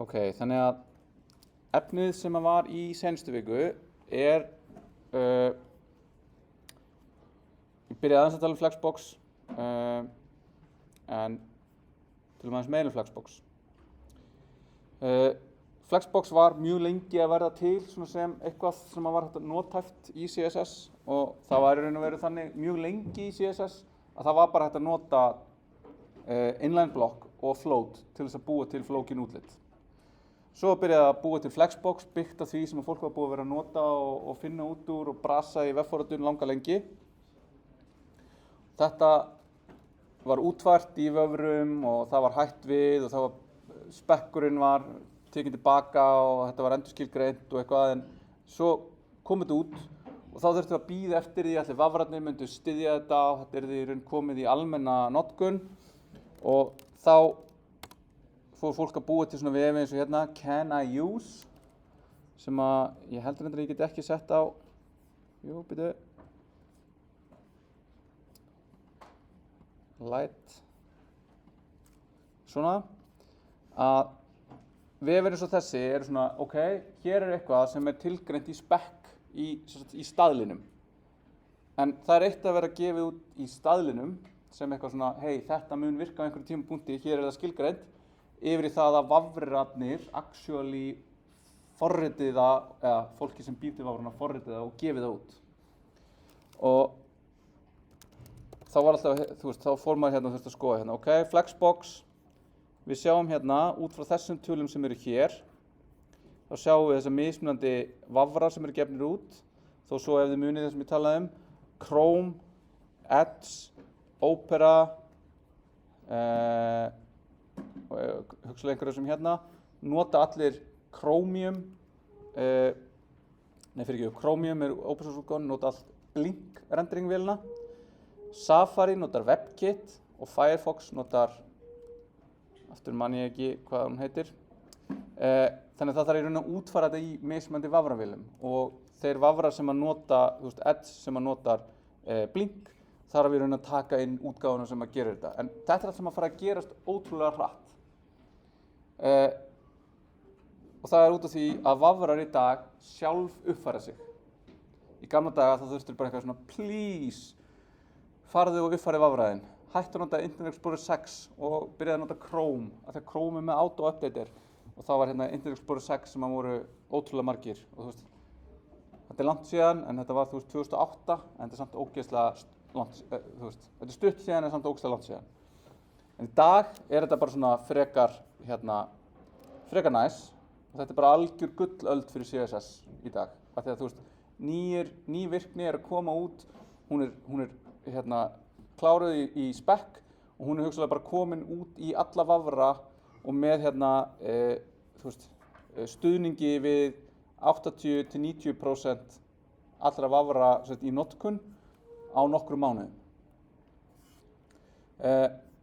Ok, þannig að efnið sem var í seinustu viku er, ég byrjaði aðeins að tala um Flexbox, en tölum aðeins meira um Flexbox. Flexbox var mjög lengi að verða til svona sem eitthvað sem var hægt nothæft í CSS og það var í raun og veru þannig mjög lengi í CSS að það var bara hægt að nota inline block og float til þess að búa til flókin útlit. Svo byrjaði að búa til Flexbox byggt af því sem fólk var búið að vera að nota og finna út úr og brasa í vefforritun langa lengi. Þetta var útfært í vöfrum og það var hætt við og það var, spekkurinn var tekinn tilbaka og þetta var endurskilgreint og eitthvað, en svo kom þetta út og þá þurftum við að bíða eftir því að allir vafrarnir myndu styðja þetta og þetta yrði í raun komið í almenna notkun og þá fór fólk að búa til svona vefi eins og hérna Can I Use sem að ég heldur að ég get ekki sett á, byrju, light, svona, að vefir eins og þessi eru svona, ok, hér er eitthvað sem er tilgreint í spec í staðlinum. En það er eitt að vera gefið út í staðlinum sem eitthvað svona, hei, þetta mun virka á einhverjum tímapunkti, hér er það skilgreint, yfir í það að vafrarnir actually forritið það, eða fólki sem býr til vafrarna forritið það og gefið það út. Og þá var alltaf, þá fór maður hérna og þurfti að skoða hérna, ok, Flexbox, við sjáum hérna, út frá þessum tölum sem eru hér, þá sjáum við þessar mismunandi vafrar sem eru gefnir út, þó svo ef þið munið það sem ég talaði um, Chrome, Edge, Opera, hugsalega einhverju sem hérna, nota allir Chromium, Chromium er open source útgáfan, nota allt Blink renderingvélina, Safari notar WebKit og Firefox notar, aftur man ég ekki hvað hún heitir, þannig að það þarf í raun að útfæra þetta í mismunandi vafravélum og þeir vafrar sem að nota, Edge sem að notar Blink, þarf í raun að taka inn útgáfuna sem að gera þetta. En þetta er allt sem að fara að gerast ótrúlega hratt. Og það er út af því að vafrar í dag sjálf uppfæra sig. Í gamla daga þá þurftir bara eitthvað svona, please, farðu og uppfæri vafraðinn. Hættu að nota Internet Explorer 6 og byrjaði að nota Chrome, af því að Chrome er með auto-updater. Og þá var hérna Internet Explorer 6 sem að voru ótrúlega margir. Og þetta er langt síðan, en þetta var 2008, en þetta er samt ógeðslega langt, þetta er stutt síðan en samt ógeðslega langt síðan. En í dag er þetta bara svona frekar næs og þetta er bara algjör gullöld fyrir CSS í dag. Af því að ný virkni er að koma út, hún er kláruð í spec og hún er hugsalega bara komin út í alla vafra og með stuðningi við 80–90% allra vafra í notkun á nokkrum mánuðum.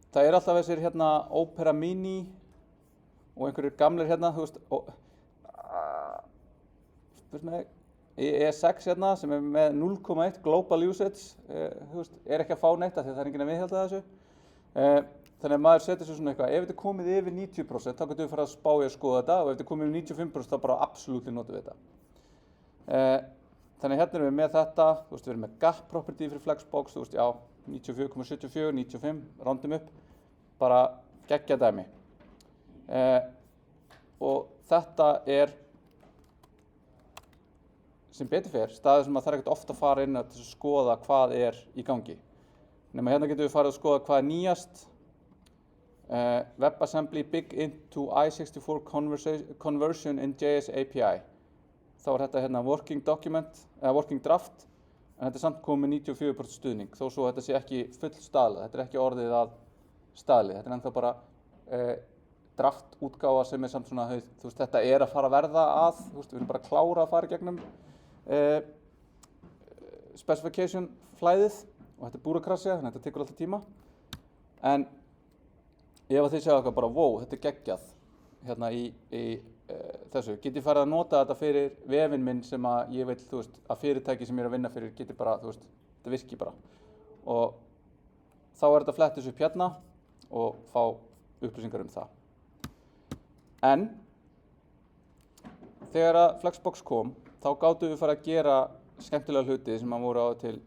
Það er alltaf þessir Opera Mini og einhverjir gamlir E6 sem er með 0,1 global usage, er ekki að fá neitt af því að það er enginn að viðhalda þessu. Þannig að maður setur sér svona eitthvað, ef þetta er komið yfir 90% þá getum við farið að spá í að skoða þetta og ef þetta er komið yfir 95% þá bara absolutt notum við þetta. Þannig hérna erum við með þetta, við erum með gap property fyrir Flexbox, 94,74, 95, roundum upp, bara geggjað dæmi. Og þetta er sem betur fer staður sem maður þarf ekkert ofta að fara inn til að skoða hvað er í gangi. Nema hérna getum við farið að skoða hvað er nýjast. WebAssembly big into I64 conversion in JS API. Þá er þetta hérna working document, eða working draft, en þetta er samt komið með 94% stuðning, þó svo þetta sé ekki full staðlið, þetta er ekki orðið að staðlið, þetta er ennþá bara draft útgáfa sem er samt svona, þetta er að fara að verða að, við erum bara að klára að fara í gegnum specification flæðið og þetta er búrakrassja, þannig að þetta tekur alltaf tíma. En ef þið sjá eitthvað bara, wow, þetta er geggjað hérna í þessu, get ég farið að nota þetta fyrir vefinn minn sem að ég vil, að fyrirtæki sem ég er að vinna fyrir geti bara, þetta virki bara. Og þá er þetta að fletta þessu upp hérna og fá upplýsingar um það. En þegar að Flexbox kom, þá gátum við fara að gera skemmtilega hluti sem að voru á til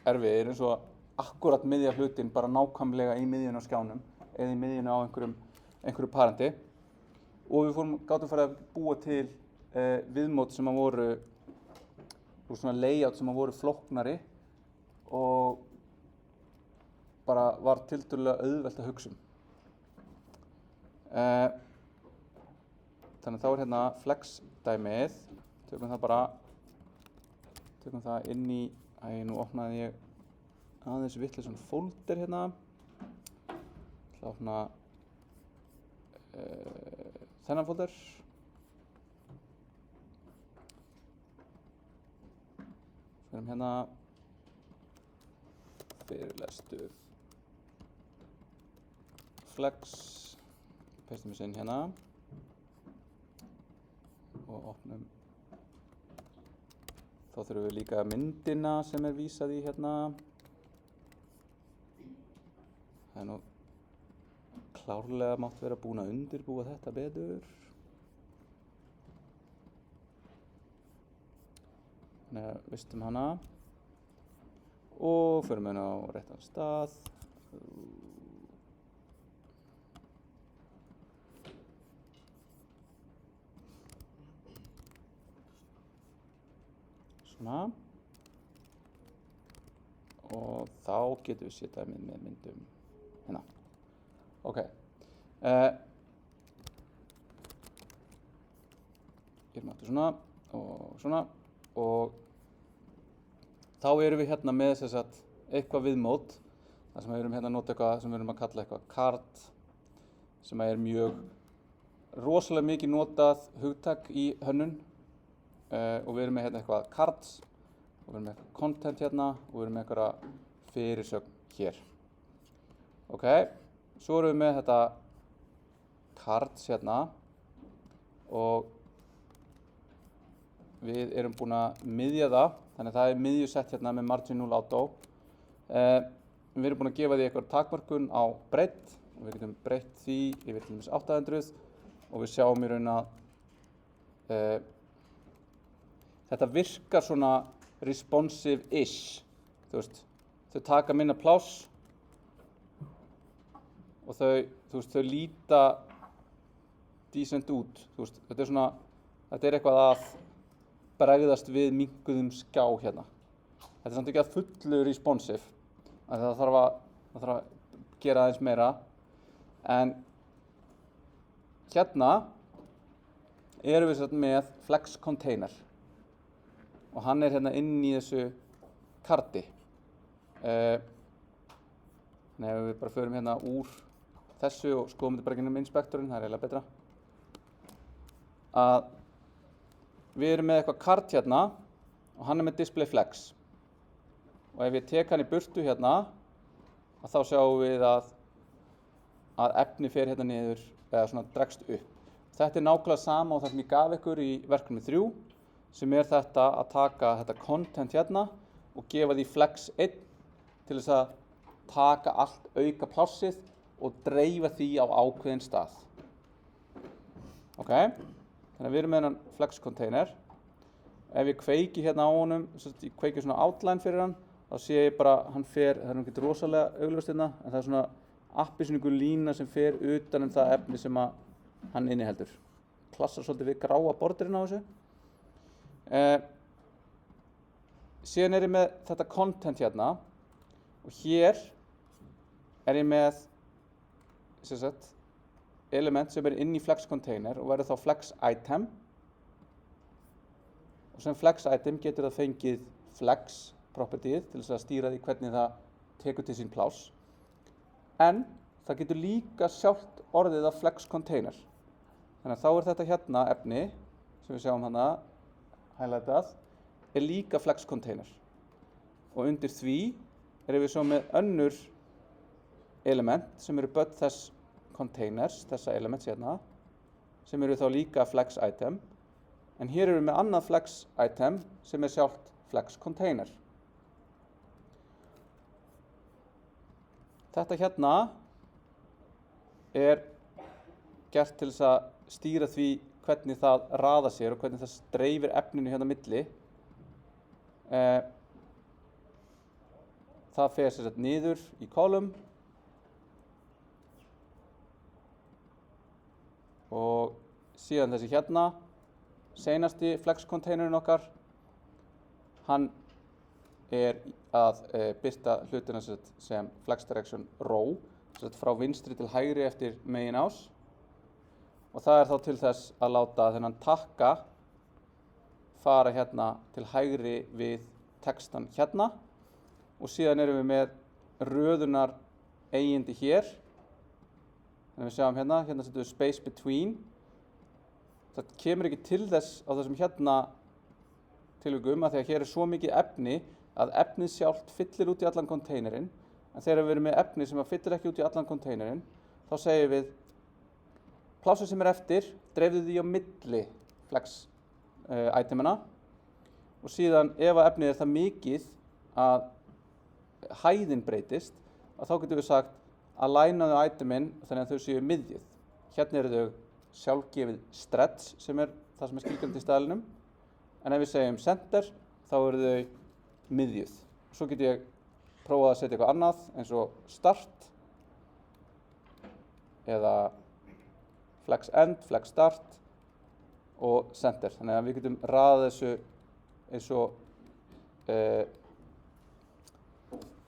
erfiðir, eins og akkúrat miðja hlutin bara nákvæmlega í miðjunni á skjánum eða í miðjunni á einhverju parenti. Og við gátum fara að búa til viðmót sem að voru svona layout sem að voru flóknari og bara var tiltölulega auðvelt að hugsa um. Þannig að þá hérna flex dæmið, tökum það inn í, nú opnaði ég aðeins vitlausan folder hérna. Ég ætla að opna þennan folder. Förum hérna, fyrirlestur, flex, pestum við inn hérna og opnum. Þá þurfum við líka myndina sem vísað í hérna. Það nú klárlega mátt vera búin að undirbúa þetta betur. Þannig að vistum hana og förum hérna á réttan stað. Svona. Og þá getum við setjað með myndum hérna. Ok. Gerum aftur svona og þá erum við hérna með eitthvað viðmót. þar sem við erum hérna að nota eitthvað sem við erum að kalla eitthvað card, sem er mjög rosalega mikið notað hugtak í hönnun, og við erum með hérna eitthvað cards, og við erum með eitthvað content hérna, og við erum með eitthvað fyrirsögn hér. Ok, svo erum við með þetta cards hérna, og við erum búin að miðja það, þannig að það er miðjusett hérna með margin 0 auto. Við erum búin að gefa því eitthvað takmörkun á breidd, og við getum breytt því yfir til dæmis 800, og við sjáum í raun að þetta virkar svona responsive-ish, þú veist, þau taka minna pláss og þau líta decent út, þú veist, þetta er eitthvað að bregðast við minnkuðum skjá hérna. Þetta er samt ekki að fullu responsive, það þarf að gera aðeins meira, en hérna erum við með flex container og hann er hérna inn í þessu karti. Þannig ef við bara förum hérna úr þessu og skoðum þetta bara gegnum inspektorinn, það er eiginlega betra. Að við erum með eitthvað kart hérna og hann er með display flex. Og ef ég tek hann í burtu hérna, þá sjáum við að efni fer hérna niður eða svona dregst upp. Þetta er nákvæmlega sama og það sem ég gaf ykkur í verkefni 3, sem er þetta að taka þetta content hérna og gefa því flex 1 til þess að taka allt auka plássið og dreifa því á ákveðinn stað. Ok, þannig að við erum með hennan flex container. Ef ég kveiki hérna á honum, ég kveiki svona outline fyrir hann, þá sé ég bara hann fer, það er ekki rosalega augljóst hérna, en það er svona appelsínugur lína sem fer utan það efni sem hann inniheldur. Klassar svolítið við gráa borderinn á þessu. Síðan er ég með þetta content hérna og hér er ég með element sem er inn í flex container og verður þá flex item, og sem flex item getur það fengið flex propertyið til þess að stýra því hvernig það tekur til sín pláss, en það getur líka sjálft orðið af flex container. Þannig að þá er þetta hérna efni sem við sjáum hana highlightað er líka flex container, og undir því erum við svo með önnur element sem eru börn þess containers, þessa elements hérna, sem eru þá líka flex item, en hér erum við með annað flex item sem er sjálft flex container. Þetta hérna er gert til þess að stýra því hvernig það raða sér og hvernig það dreifir efninu hérna á milli. Það fer sem sagt niður í kolum og síðan þessi hérna, seinasti flex-containerinn okkar, hann er að birta hlutina sem flex direction row, frá vinstri til hægri eftir meginás, og það er þá til þess að láta þennan takka fara hérna til hægri við textan hérna, og síðan erum við með röðunar eigindi hér. Þannig við sjáum hérna setjum við space between. Það kemur ekki til þess á þessum hérna tilvikum að því að hér er svo mikið efni að efnið sjálft fyllir út í allan konteinerinn, en þegar við erum með efni sem fyllir ekki út í allan konteinerinn, þá segjum við plássið sem er eftir, dreifðu því á milli flex itemina, og síðan ef að efnið er það mikið að hæðin breytist, að þá getum við sagt að lænaðu itemin þannig að þau séu miðjuð. Hérna eru þau sjálfgefið stretch sem er það sem er skilgreint í staðlinum, en ef við segjum center þá eru þau miðjuð. Svo get ég prófað að setja eitthvað annað eins og start eða flex end, flex start og center. Þannig að við getum raðað þessu eins og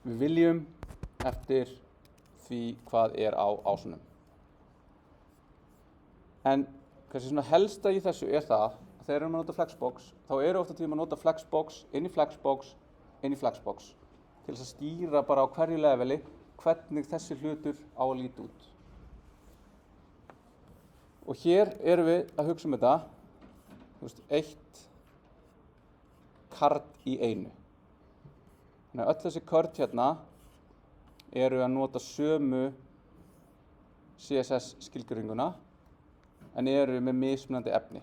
við viljum eftir því hvað er á ásunum. En kannski svona helsta í þessu er það að þegar við erum að nota flexbox, þá eru ofta tíma að nota flexbox inn í flexbox inn í flexbox til þess að stýra bara á hverju leveli hvernig þessi hlutur á að líta út. Og hér erum við að hugsa þetta, eitt kart í einu. Þannig að öll þessi kort hérna eru að nota sömu CSS skilgreininguna en eru með mismunandi efni.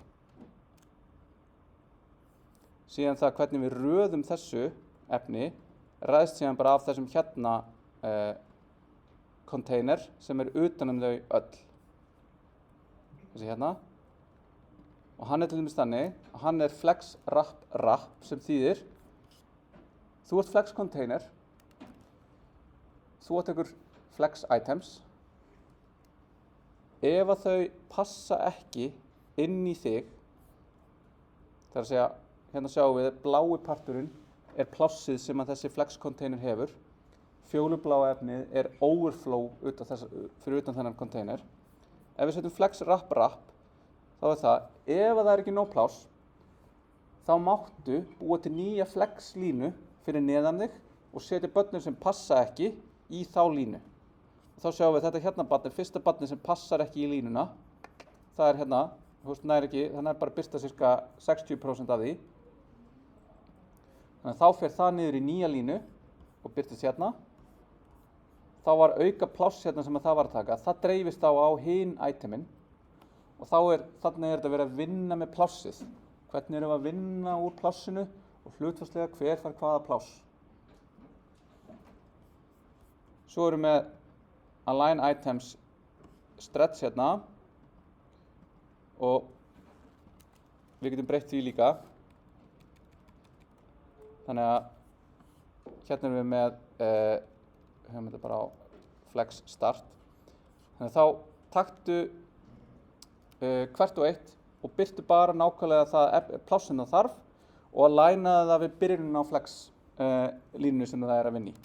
Síðan það hvernig við röðum þessu efni ræðst síðan bara af þessum hérna container sem er utan þau öll. Þessi hérna. Og hann er til dæmis þannig að hann er flex wrap sem þýðir þú ert flex container, þú ert einhver flex items. Ef að þau passa ekki inn í þig, það er að segja, hérna sjáum við að blái parturinn er plássið sem að þessi flex container hefur. Fjólubláa efnið er overflow fyrir utan þennan container. Ef við setjum flex wrap, þá er það, ef að það er ekki nóg pláss, þá máttu búa til nýja flex línu fyrir neðan þig og setja börnir sem passa ekki í þá línu. Og þá sjáum við þetta hérna barnið, fyrsta barnið sem passar ekki í línuna, það er hérna, þannig er bara að birta cirka 60% af því. Þannig að þá fer það niður í nýja línu og birtist hérna. Þá var auka pláss hérna sem það var að taka, það dreifist á hinn itemin og þannig er þetta verið að vinna með plássið. Hvernig erum við að vinna úr plássinu og hlutfallslega hver fær hvaða pláss. Svo erum við með align items stretch hérna og við getum breytt því líka. Þannig að hérna erum við með, höfum þetta bara á flex start. Þannig að þá taktu hvert og eitt og byrtu bara nákvæmlega það plássin það þarf og að lænaði það við byrjunin á flex línu sem það er að vinna í.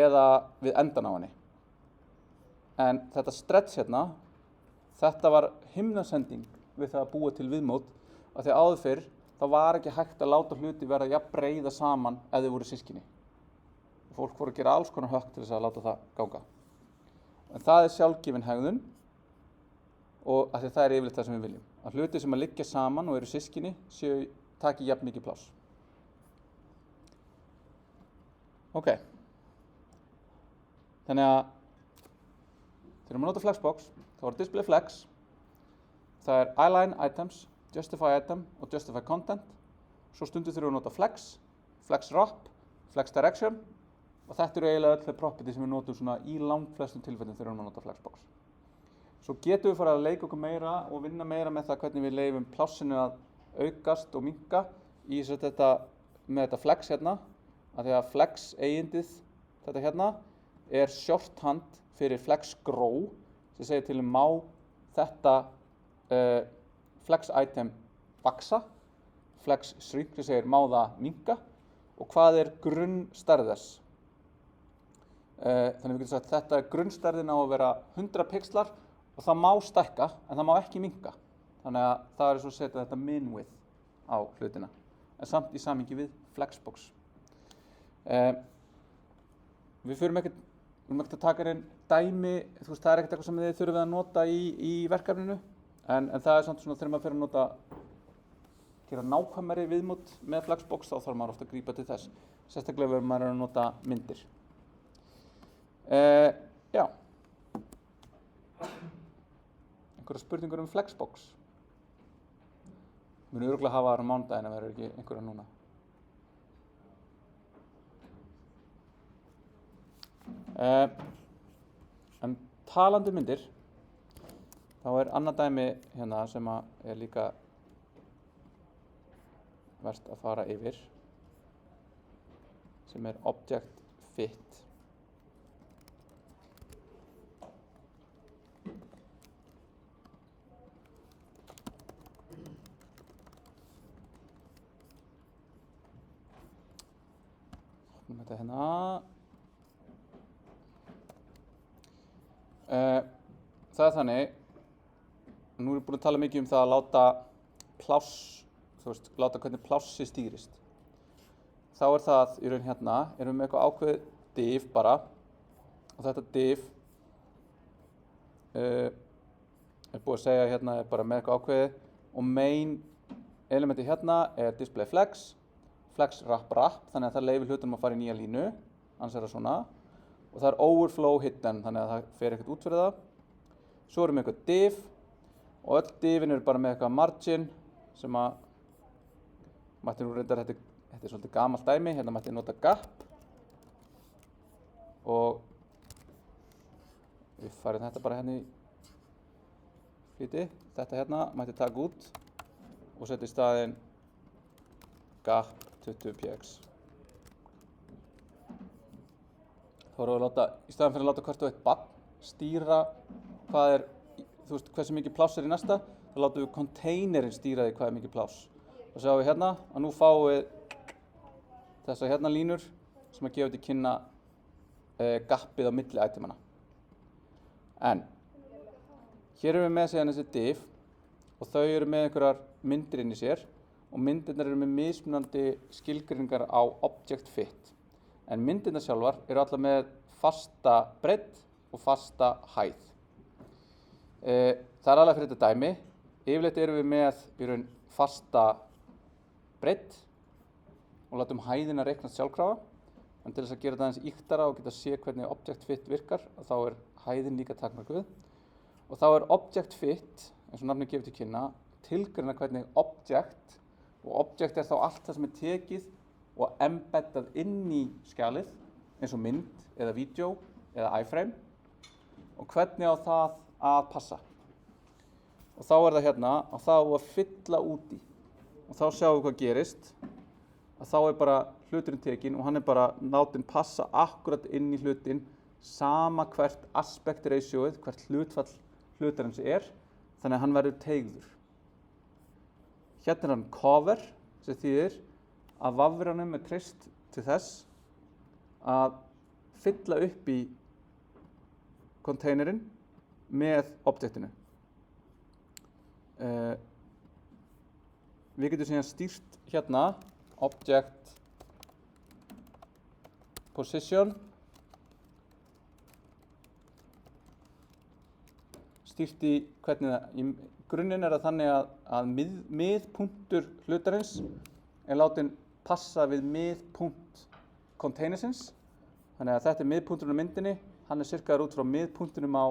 Eða við endan á henni. En þetta stretch hérna, þetta var himnasending við það að búa til viðmót af því að áður fyrr þá var ekki hægt að láta hluti vera jafn breiða saman ef þau voru systkini. Fólk voru að gera alls konar högg til þess að láta það ganga. En það er sjálfgefin hegðun og af því það er yfirleitt það sem við viljum. Að hluti sem að liggja saman og eru systkini taki jafn mikið pláss. Ok. Þannig að þegar maður nota flexbox, þá er display flex, það er align items, justify item og justify content. Svo stundum þurfum við að nota flex, flex wrap, flex direction og þetta eru eiginlega öll þau property sem við notum svona í langflestum tilfellum þegar við nota flexbox. Svo getum við farið að leika okkur meira og vinna meira með það hvernig við leyfum plássinu að aukast og minnka í þetta, með þetta flex hérna, af því að flex eigindið, þetta hérna, er shorthand fyrir flex grow, sem segir til má þetta flex item vaksa, flex shrink sem segir má það minnka, og hvað er grunnstærð þess. Þannig við getum sagt þetta er grunnstærðin á að vera 100 pixlar og það má stækka en það má ekki minnka. Þannig að það er svo að setja þetta min width á hlutina, en samt í samhengi við flexbox. Við erum ekkert að taka inn dæmi, það er ekkert eitthvað sem þið þurfum að nota í verkefninu, en það er samt svona þegar maður fyrir að gera nákvæmari viðmót með flexbox, þá þarf maður ofta að grípa til þess. Sérstaklega verður maður að nota myndir. Já. Einhverjar spurningur flexbox? Munu örugglega hafa þar á mánudaginn ef verður ekki einhverjar núna. En talandi myndir, þá er annað dæmi hérna sem er líka vert að fara yfir, sem er object fit. Opnum þetta hérna. Það er þannig, nú erum við búin að tala mikið það að láta pláss, láta hvernig plássi stýrist. Þá er það í raun hérna, erum við með eitthvað ákveðið div bara, og þetta div er búið að segja hérna er bara með eitthvað ákveðið, og main elementi hérna er display flex, flex wrap, þannig að það leyfir hlutunum að fara í nýja línu, annars er það svona, og það er overflow hidden, þannig að það fer ekkert út fyrir það. Svo erum við eitthvað div, og öll divin eru bara með eitthvað margin, sem að mætti nú reyndar, þetta er svolítið gamalt dæmi, hérna mætti nota gap, og við farum þetta bara hérna í flýti, þetta hérna mætti taka út, og setja í staðinn gap 20px. Þá erum við að láta, í staðinn fyrir að láta hvert og eitt barn stýra hvað er, hversu mikið pláss er í næsta, þá látum við containerin stýra því hvað er mikið pláss. Þá sjáum við hérna að nú fáum við þessar hérna línur sem að gefa til kynna gapið á milli itemana. En hér erum við með síðan þessi div og þau eru með einhverjar myndir inn í sér og myndirnar eru með mismunandi skilgreiningar á object fit. En myndirnar sjálfar eru allar með fasta breidd og fasta hæð. Það er alveg fyrir þetta dæmi. Yfirleitt erum við með í raun fasta breidd og látum hæðina reiknast sjálfkrafa. En til þess að gera þetta aðeins ýktara og geta sé hvernig object fit virkar, þá er hæðin líka takmörkuð. Og þá er object fit, eins og nafnið gefur til kynna, tilgreina hvernig object, og object er þá allt það sem er tekið og embeddað inn í skjalið, eins og mynd, eða vídeo, eða iframe, og hvernig á það að passa. Og þá er það hérna, og þá er að fylla út í. Og þá sjáum við hvað gerist, að þá er bara hluturinn tekinn og hann er bara látinn passa akkurat inn í hlutin, sama hvert aspect ratioið, hvert hlutfall hlutarins er, þannig að hann verður teygður. Hérna er hann cover, sem þýðir að vafranum er treyst til þess að fylla upp í containerinn með objectinu. Við getum síðan stýrt hérna object position, stýrt í hvernig það, í grunninn er það þannig að miðpunktur hlutarins er látinn passa við miðpunkt containersins. Þannig að þetta er miðpunkturinn á myndinni, hann er sirkaður út frá miðpunktunum á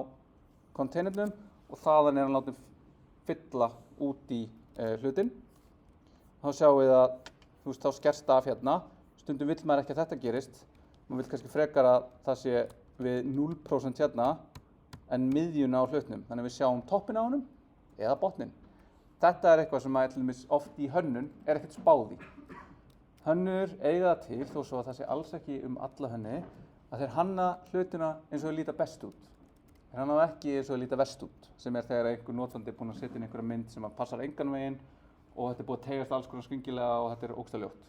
containernum og þaðan er hann látinn fylla út í hlutin. Þá sjáum við að þá skerst af hérna, stundum vill maður ekki að þetta gerist, maður vill kannski frekar að það sé við 0% hérna en miðjuna á hlutnum. Þannig að við sjáum toppinn á honum eða botninn. Þetta er eitthvað sem til dæmis oft í hönnun er ekkert spáð í. Hönnur eiga það til, þó svo að það sé alls ekki alla hönni, að þeir hanna hlutina eins og þeir líta best út. Þeir hanna það ekki eins og þeir líta verst út, sem er þegar einhver notandi er búinn að setja inn einhverja mynd sem passar engan veginn og þetta er búið að teygast alls konar skringilega og þetta er ógeðslega ljótt.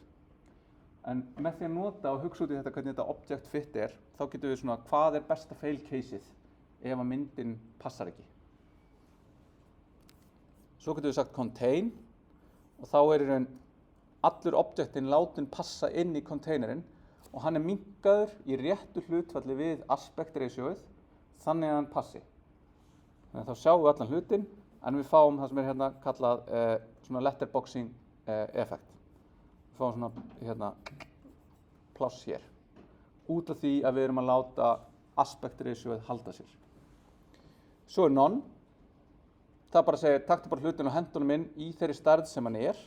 En með því að nota og hugsa út í þetta hvernig þetta object fit er, þá getum við svona hvað er besta fail caseið ef að myndin passar ekki. Svo getum við sagt contain og þá er í raun allur objectin látin passa inn í containerinn og hann er minnkaður í réttu hlutfalli við aspect ratioið þannig að hann passi. Þannig að þá sjáum við allan hlutin en við fáum það sem er hérna kallað svona letterboxing effekt. Við fáum svona pláss hér út af því að við erum að láta aspect ratioið halda sér. Svo er none. Það bara segir taktu bara hlutin og hendunum inn í þeirri stærð sem hann er.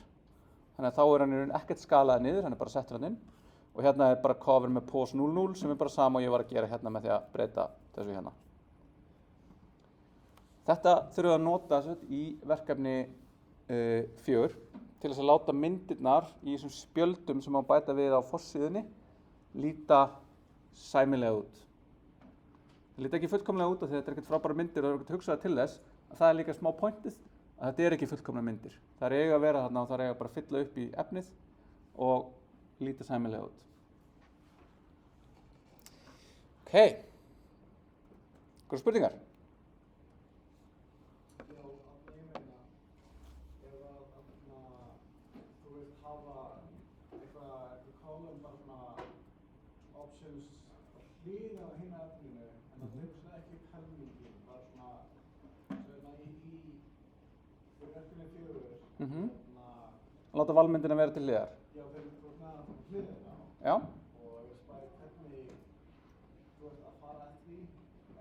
Þannig að þá er hann í raun ekkert skalaði niður, hann er bara settur hann inn. Og hérna er bara cover með pose 00 sem er bara sama og ég var að gera hérna með því að breyta þessu hérna. Þetta þurfum við að nota í verkefni 4 til þess að láta myndirnar í þessum spjöldum sem má bæta við á forsíðunni líta sæmilega út. Það líta ekki fullkomlega út af því að þetta er ekkert frábæra myndir og það er ekkert hugsaði til þess að það er líka smá pointið að þetta er ekki fullkomlega myndir. Það er eiga að vera þarna og það er eiga bara að fylla upp í efnið og líta sæmilega út. Ok. Einhverjar spurningar? Láta valmyndina vera til hliðar. Já, þeir eru með það til hliðina. Já. Og ég veist bara hvernig þú ert að fara eftir því.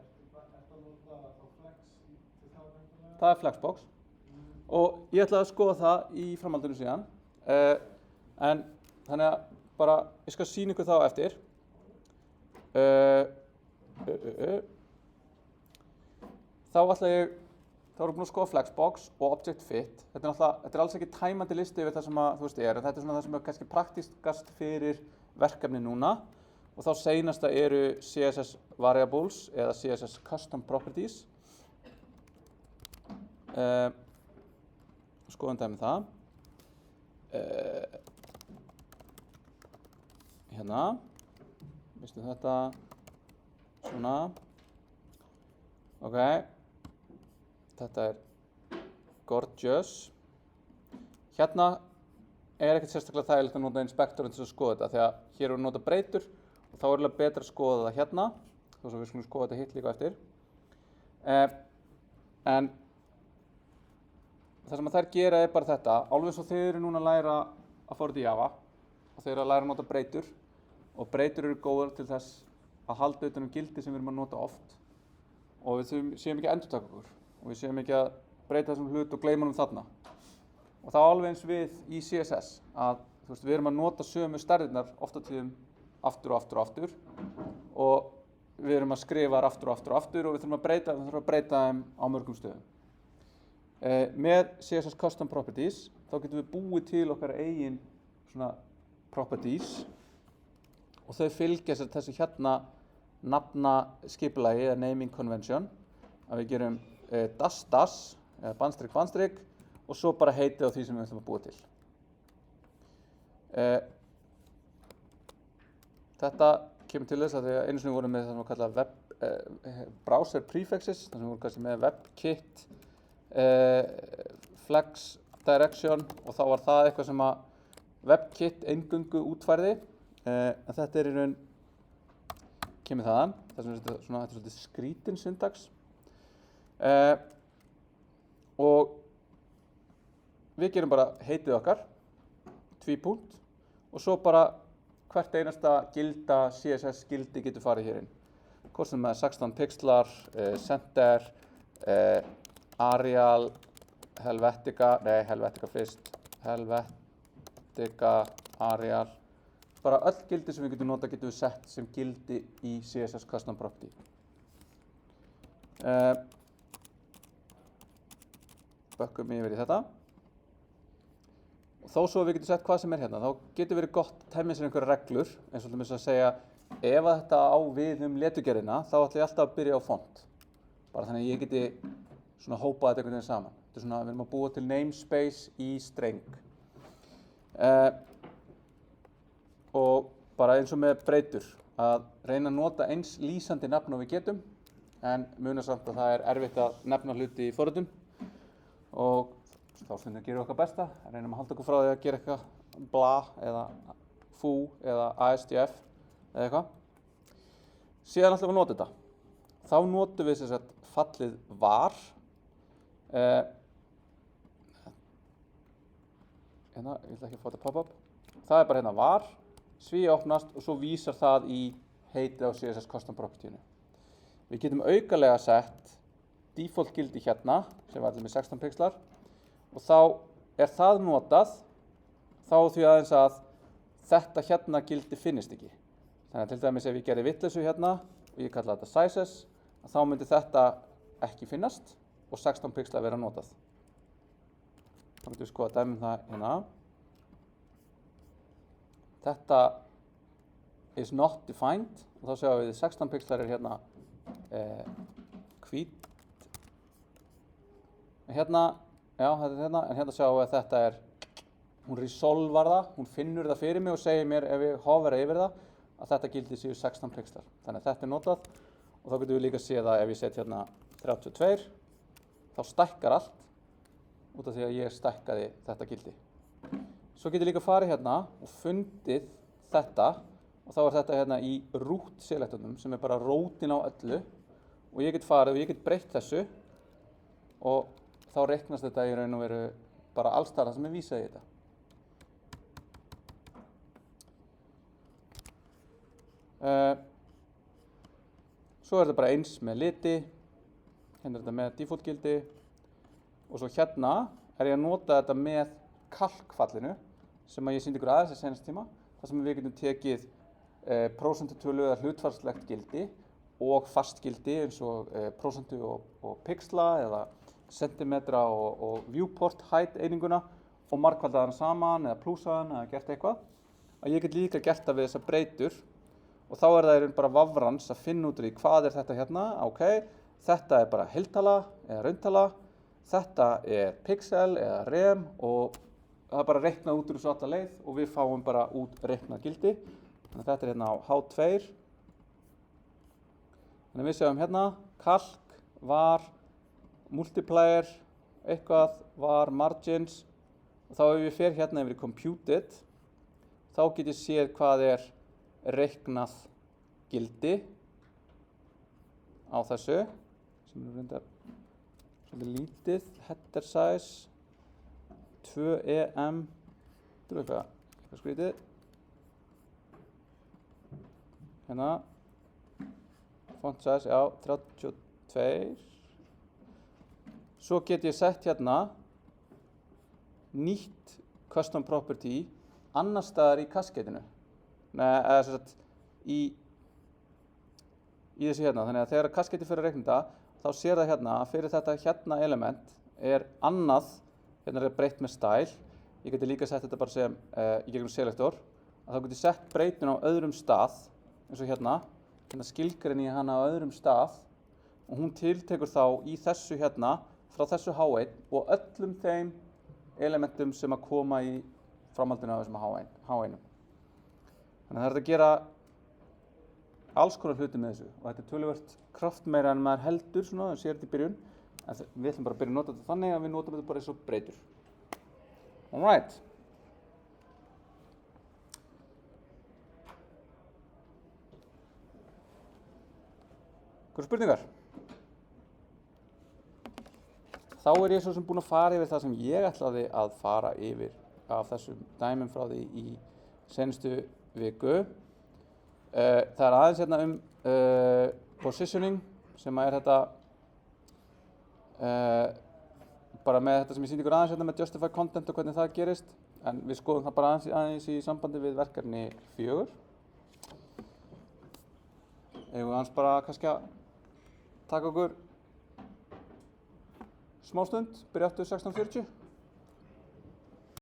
Ertu að nota þá flex til það væntanlega? Það er flexbox. Og ég ætla að skoða það í framhaldinu síðan. En þannig að bara, ég skal sýna ykkur þá eftir. Þá erum við búin að skoða flexbox og object fit. Þetta er alls ekki tæmandi listi yfir það sem að, þú veist, en þetta er svona það sem er kannski praktískast fyrir verkefni núna. Og þá seinasta eru CSS variables eða CSS custom properties. Skoðum dæmi það. Hérna. Vistu þetta. Svona. Ok. Þetta er gorgeous. Hérna er ekkert sérstaklega þægilegt að nota inspektorinn til að skoða þetta því að hér erum við að nota breytur og þá er alveg betra að skoða það hérna þó svo við skulum skoða þetta hitt líka eftir. En það sem þær gera er bara þetta, alveg eins og þeir eru núna að læra að fara út í Java og þeir eru að læra að nota breytur og breytur eru góðar til þess að halda utan gildi sem við erum að nota oft og við séum ekki að endurtaka okkur. Og við séum ekki að breyta þessum hlut og gleyma honum þarna. Og þá alveg eins við í CSS að þú veist, við erum að nota sömu stærðirnar oft á tíðum aftur og aftur og aftur og við erum að skrifa þær aftur og aftur og aftur og við þurfum að breyta þeim á mörgum stöðum. Með CSS Custom Properties þá getum við búið til okkar eigin svona properties og þau fylgja þessu hérna nafnaskipulagi eða naming convention að við gerum das, bandstrik og svo bara heitið á því sem við ætlum að búa til. Þetta kemur til þess að því að einu sinni vorum með það sem við kalla browser prefixes, þannig að við vorum kannski með WebKit, Flex Direction og þá var það eitthvað sem að WebKit eingöngu útfærði, en þetta er í raun, kemur þaðan, þetta er svolítið skrítin syntax. Og við gerum bara heitið okkar, tvípunkt, og svo bara hvert einasta gilda CSS gildi getur farið hér inn. Hvort sem með 16 pixlar, center, Arial, Helvetica fyrst, Helvetica, Arial. Bara öll gildi sem við getum nota getum við sett sem gildi í CSS Custom Property. Bökkum yfir í þetta. Og þó svo við getum sett hvað sem er hérna, þá getur verið gott að temja sér einhverjar reglur, eins og að segja, ef að þetta á við leturgerðina, þá ætla ég alltaf að byrja á font. Bara þannig að ég geti svona hópað þetta einhvern veginn saman. Þetta er svona, við erum að búa til namespace í streng. Og bara eins og með breytur, að reyna að nota eins lýsandi nafn og við getum, en muna samt að það er erfitt að nefna hluti í forritun. Og þá stundum gerum við okkar besta, reynum að halda okkur frá því að gera eitthvað bla eða fú eða ASDF eða eitthvað. Síðan ætlum við að nota þetta. Þá notum við sem sagt fallið var. Hérna, ég ætla ekki að fá þetta pop-up. Það er bara hérna var, svíi opnast og svo vísar það í heitið á CSS Custom Property-inu. Við getum aukalega sett default gildi hérna, sem var allir með 16 pixlar, og þá er það notað, þá því aðeins að þetta hérna gildi finnist ekki. Þannig að til dæmis ef ég gerði vitleysu hérna og ég kalla þetta sizes, þá myndi þetta ekki finnast og 16 pixlar vera notað. Þá getum við skoða dæmum það hérna. Þetta is not defined og þá sjáum við 16 pixlar er hérna hvít. Hérna, já, þetta er hérna, en hérna sjáum við að þetta er, hún resolvar það, hún finnur það fyrir mig og segir mér ef ég hovera yfir það að þetta gildi séu 16 pixlar. Þannig að þetta er notað og þá getum við líka að sé það ef ég set hérna 32, þá stækkar allt út af því að ég stækkaði þetta gildi. Svo getum við líka farið hérna og fundið þetta og þá er þetta hérna í root selectunum sem er bara rótin á öllu og ég get farið og ég get breytt þessu og þá reiknast þetta í raun og veru bara alls staðar sem er vísað í þetta. Svo er þetta bara eins með liti, hérna er þetta með default gildi og svo hérna er ég að nota þetta með kalkfallinu sem að ég sýndi ykkur aðeins í seinasta tíma, þar sem við getum tekið prósentutölu eða hlutfallslegt gildi og fast gildi eins og prósentu og pixla eða sentimetra og viewport height eininguna og margfaldaðan saman eða plúsaðan eða gert eitthvað. Að ég get líka gert það við þessar breytur og þá er það bara vafrans að finna út í hvað er þetta hérna, ok, þetta er bara heiltala eða rauntala, þetta er pixel eða rem og það er bara reiknað út úr þessu alla leið og við fáum bara út reiknað gildi. Þannig að þetta er hérna á H2. Þannig að við sjáum hérna kalk, var, multiplier, eitthvað, var, margins og þá ef ég fer hérna yfir í computed þá get ég séð hvað er reiknað gildi á þessu sem er reyndar svolítið lítið, header size 2EM þetta er eitthvað skrítið hérna font size, já, 32 svo get ég sett hérna nýtt custom property annar staðar í kasketinu eða sem sagt í þessu hérna, þannig að þegar kasketi fyrir að reikna þetta þá sér það hérna að fyrir þetta hérna element er annað hérna er breytt með style ég geti líka sett þetta bara sem í gegnum selektor að þá geti ég sett breytun á öðrum stað eins og hérna skilgreini ég hana á öðrum stað og hún tiltekur þá í þessu hérna frá þessu H1 og öllum þeim elementum sem að koma í framhaldinu af þessum H1. Þannig að það er að gera alls konar hluti með þessu og þetta er töluvert kraftmeira en maður heldur svona, það sér þetta í byrjun en við ætlum bara að byrja að nota þetta þannig að við notum þetta bara eins og breytur. Alright. Hverju spurningar? Þá er ég svo sem búinn að fara yfir það sem ég ætlaði að fara yfir af þessum dæmum frá því í seinustu viku. Það er aðeins hérna positioning sem er þetta bara með þetta sem ég sýndi ykkur aðeins hérna með justify content og hvernig það gerist en við skoðum það bara aðeins í sambandi við verkefni 4. Eigum við aðeins bara kannski að taka okkur smá stund, byrja aftur 16:40.